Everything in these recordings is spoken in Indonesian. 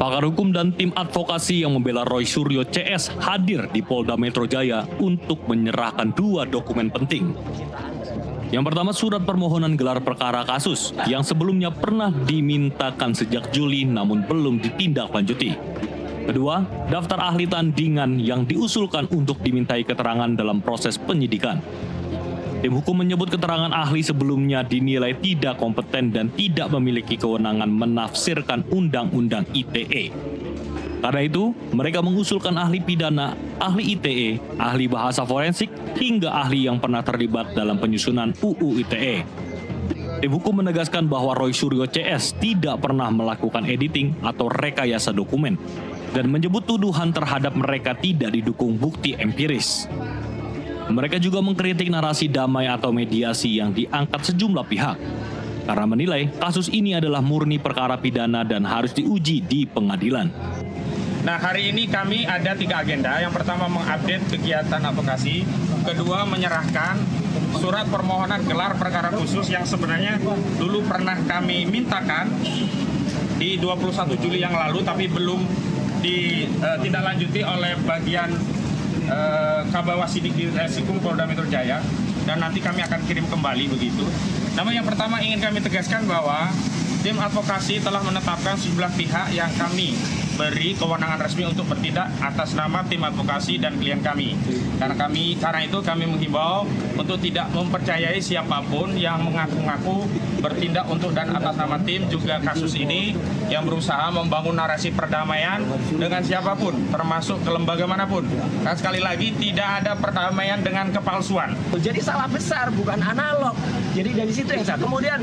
Pakar hukum dan tim advokasi yang membela Roy Suryo CS hadir di Polda Metro Jaya untuk menyerahkan 2 dokumen penting. Yang pertama, surat permohonan gelar perkara kasus yang sebelumnya pernah dimintakan sejak Juli namun belum ditindaklanjuti. Kedua, daftar ahli tandingan yang diusulkan untuk dimintai keterangan dalam proses penyidikan. Tim hukum menyebut keterangan ahli sebelumnya dinilai tidak kompeten dan tidak memiliki kewenangan menafsirkan Undang-Undang ITE. Karena itu, mereka mengusulkan ahli pidana, ahli ITE, ahli bahasa forensik, hingga ahli yang pernah terlibat dalam penyusunan UU ITE. Tim hukum menegaskan bahwa Roy Suryo CS tidak pernah melakukan editing atau rekayasa dokumen, dan menyebut tuduhan terhadap mereka tidak didukung bukti empiris. Mereka juga mengkritik narasi damai atau mediasi yang diangkat sejumlah pihak, karena menilai kasus ini adalah murni perkara pidana dan harus diuji di pengadilan. Nah, hari ini kami ada 3 agenda. Yang pertama, mengupdate kegiatan advokasi. Kedua, menyerahkan surat permohonan gelar perkara khusus yang sebenarnya dulu pernah kami mintakan di 21 Juli yang lalu, tapi belum ditindaklanjuti oleh bagian Kabawasidik di Reskrim Polda Metro Jaya, dan nanti kami akan kirim kembali begitu. Namun yang pertama ingin kami tegaskan bahwa tim advokasi telah menetapkan sejumlah pihak yang kami beri kewenangan resmi untuk bertindak atas nama tim advokasi dan klien kami. Karena itu kami menghimbau untuk tidak mempercayai siapapun yang mengaku-ngaku bertindak untuk dan atas nama tim juga kasus ini yang berusaha membangun narasi perdamaian dengan siapapun, termasuk ke lembaga manapun. Dan sekali lagi tidak ada perdamaian dengan kepalsuan. Jadi salah besar, bukan analog. Jadi dari situ yang salah. Kemudian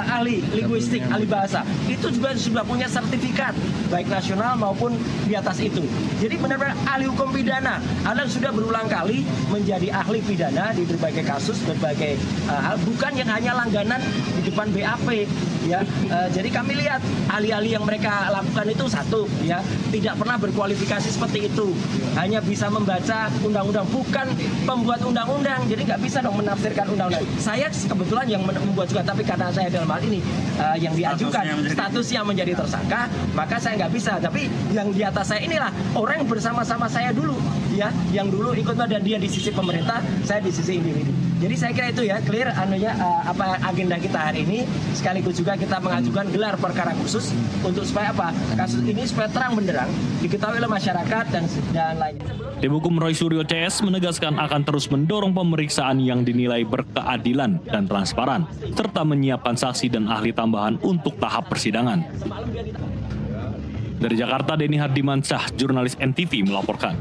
ahli linguistik, ahli bahasa, itu juga sudah punya sertifikat, baik nasional maupun di atas itu. Jadi benar-benar ahli hukum pidana. Anda sudah berulang kali menjadi ahli pidana di berbagai kasus, berbagai hal, bukan yang hanya langganan di depan BAP. Ya, jadi kami lihat ahli-ahli yang mereka lakukan itu satu, ya, tidak pernah berkualifikasi seperti itu, hanya bisa membaca undang-undang, bukan pembuat undang-undang, jadi nggak bisa dong menafsirkan undang-undang. Saya kebetulan yang membuat juga, tapi karena saya dalam hal ini yang diajukan statusnya menjadi tersangka, maka saya nggak bisa. Tapi yang di atas saya inilah orang yang bersama-sama saya dulu, ya, yang dulu ikut dan dia di sisi pemerintah, saya di sisi individu. Jadi saya kira itu ya clear apa agenda kita hari ini. Sekaligus juga kita mengajukan gelar perkara khusus untuk supaya apa? Kasus ini supaya terang benderang diketahui oleh masyarakat dan lainnya. Tim hukum Roy Suryo CS menegaskan akan terus mendorong pemeriksaan yang dinilai berkeadilan dan transparan, serta menyiapkan saksi dan ahli tambahan untuk tahap persidangan. Dari Jakarta, Denny Hardimansyah, jurnalis NTV melaporkan.